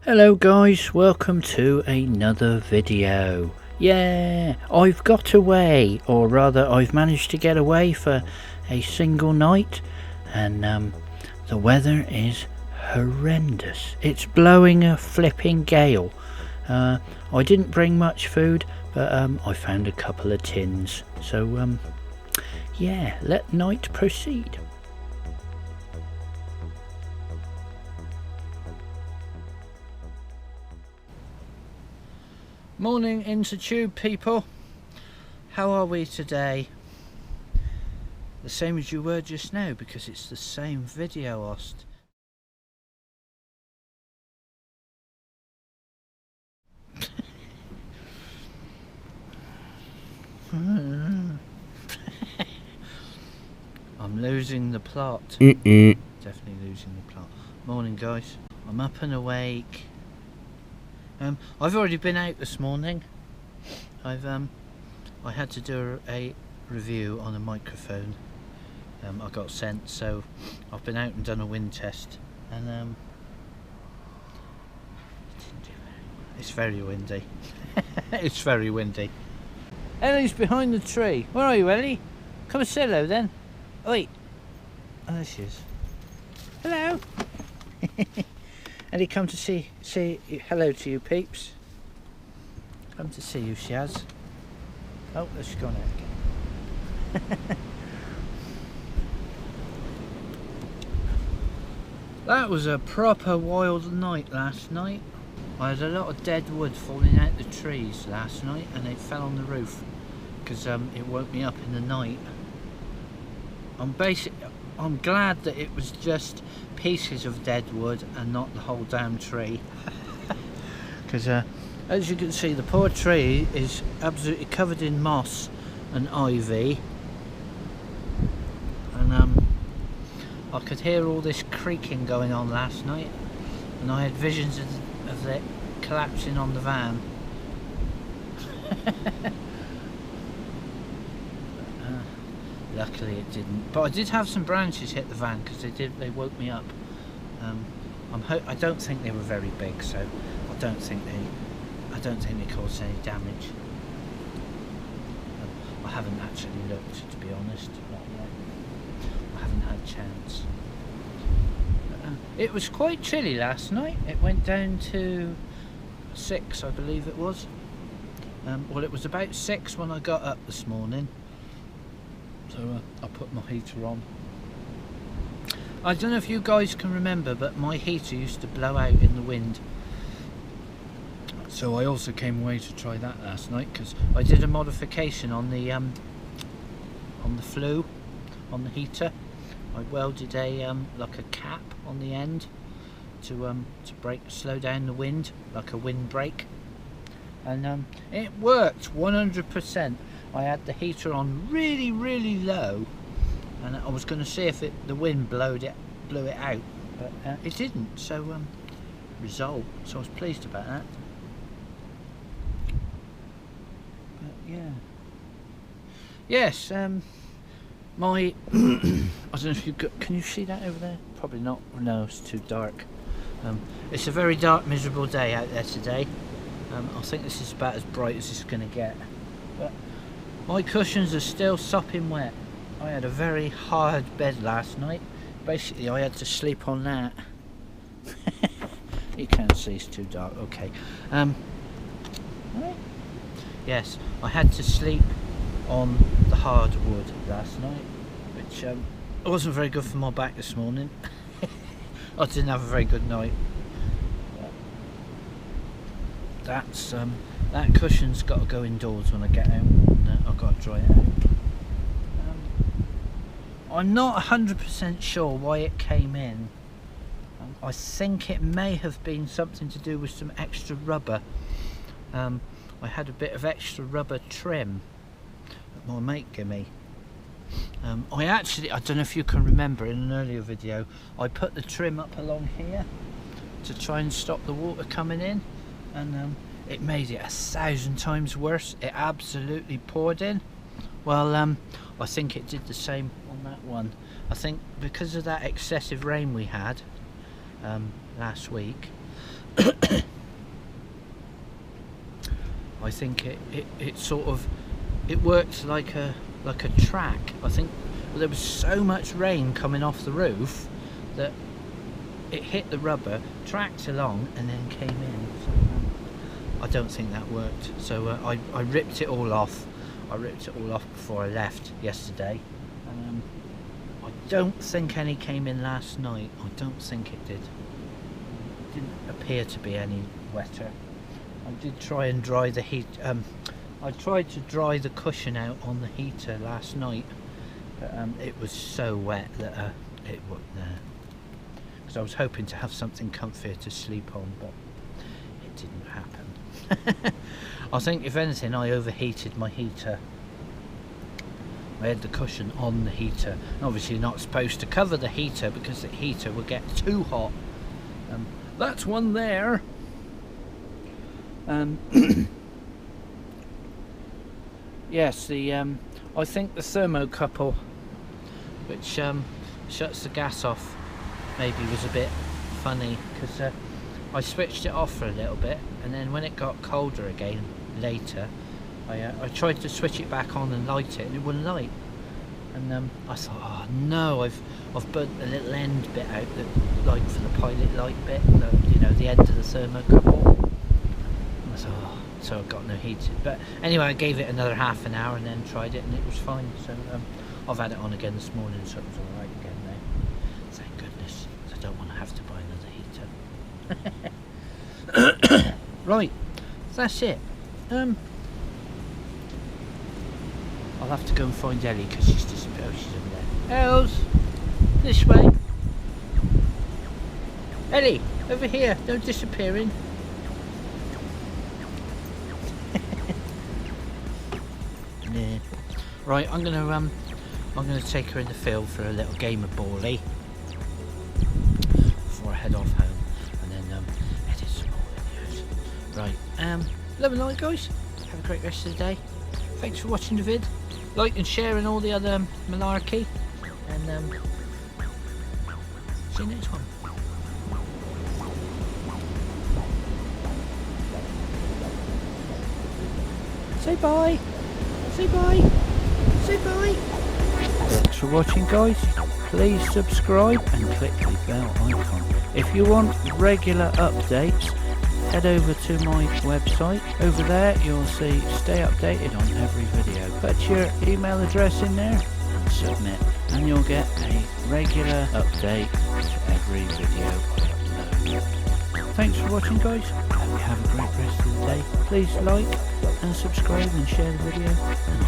Hello guys, welcome to another video. Yeah, I've got away, or rather I've managed to get away for a single night, and the weather is horrendous. It's blowing a flipping gale. I didn't bring much food, but I found a couple of tins, so yeah, let night proceed. Morning Institute people, how are we today? The same as you were just now, because it's the same video host. I'm losing the plot. Definitely losing the plot. Morning guys, I'm up and awake. I've already been out this morning. I had to do a review on a microphone. I got sent, so I've been out and done a wind test, and it's very windy. It's very windy. Ellie's behind the tree. Where are you, Ellie? Come and say hello then. Oi. Oh, there she is. Hello. Ellie, come to say hello to you peeps. Come to see you, she has. Oh, there she's gone out again. That was a proper wild night last night. I had a lot of dead wood falling out the trees last night, and it fell on the roof because it woke me up in the night. I'm glad that it was just pieces of dead wood and not the whole damn tree, because as you can see, the poor tree is absolutely covered in moss and ivy, and I could hear all this creaking going on last night, and I had visions of it collapsing on the van. Luckily it didn't, but I did have some branches hit the van because they woke me up. I don't think they were very big, so I don't think they caused any damage. I haven't actually looked, to be honest, not yet. I haven't had a chance. It was quite chilly last night. It went down to 6, I believe it was. Well, it was about 6 when I got up this morning. So I put my heater on. I don't know if you guys can remember, but my heater used to blow out in the wind. So I also came away to try that last night, because I did a modification on the flue on the heater. I welded a like a cap on the end to slow down the wind, like a wind brake, and it worked 100%. I had the heater on really low, and I was going to see if the wind blew it out, but it didn't. So result. So I was pleased about that. But yeah. Yes. My I don't know if you can you see that over there? Probably not. No, it's too dark. It's a very dark, miserable day out there today. I think this is about as bright as it's going to get. But my cushions are still sopping wet. I had a very hard bed last night. Basically, I had to sleep on that. You can't see, it's too dark. Okay. Right. Yes, I had to sleep on the hardwood last night, which wasn't very good for my back this morning. I didn't have a very good night. That's that cushion's got to go indoors when I get out. I've got to dry it out. I'm not 100% sure why it came in. I think it may have been something to do with some extra rubber. I had a bit of extra rubber trim that my mate gave me. I don't know if you can remember, in an earlier video I put the trim up along here to try and stop the water coming in, and it made it 1,000 times worse. It absolutely poured in. Well, I think it did the same on that one. I think because of that excessive rain we had last week, I think it sort of, it worked like a track. I think there was so much rain coming off the roof that it hit the rubber, tracked along, and then came in. So, I don't think that worked. So I ripped it all off. I ripped it all off before I left yesterday. I don't think any came in last night. I don't think it did. It didn't appear to be any wetter. I did try and dry the heat. I tried to dry the cushion out on the heater last night, but it was so wet that it wasn't there. Because I was hoping to have something comfier to sleep on, but it didn't happen. I think if anything, I overheated my heater. I had the cushion on the heater. And obviously you're not supposed to cover the heater because the heater will get too hot. That's one there. Yes, I think the thermocouple, which shuts the gas off, maybe was a bit funny, because I switched it off for a little bit, and then when it got colder again later, I tried to switch it back on and light it, and it wouldn't light. And I thought, oh no, I've burnt the little end bit out, that like for the pilot light bit, you know, the end of the thermocouple. And I thought, oh, so I got no heating. But anyway, I gave it another half an hour and then tried it, and it was fine. So I've had it on again this morning, so it was all right again now. Thank goodness, I don't want to have to buy another heater. Right, that's it. I'll have to go and find Ellie because she's disappeared. Oh, she's over there. Els, this way. Ellie, over here. No disappearing. Yeah. Right, I'm gonna take her in the field for a little game of bally before I head off home, and then edit some more videos. Right, love and light, guys. Have a great rest of the day. Thanks for watching the vid. Like and share and all the other malarkey, and see you next one. Say bye. Say bye. Say bye. Thanks for watching, guys. Please subscribe and click the bell icon. If you want regular updates, head over to my website. Over there you'll see stay updated on every video. Put your email address in there and submit, and you'll get a regular update to every video I upload. Thanks for watching, guys. Hope you have a great rest of the day. Please like and subscribe and share the video, and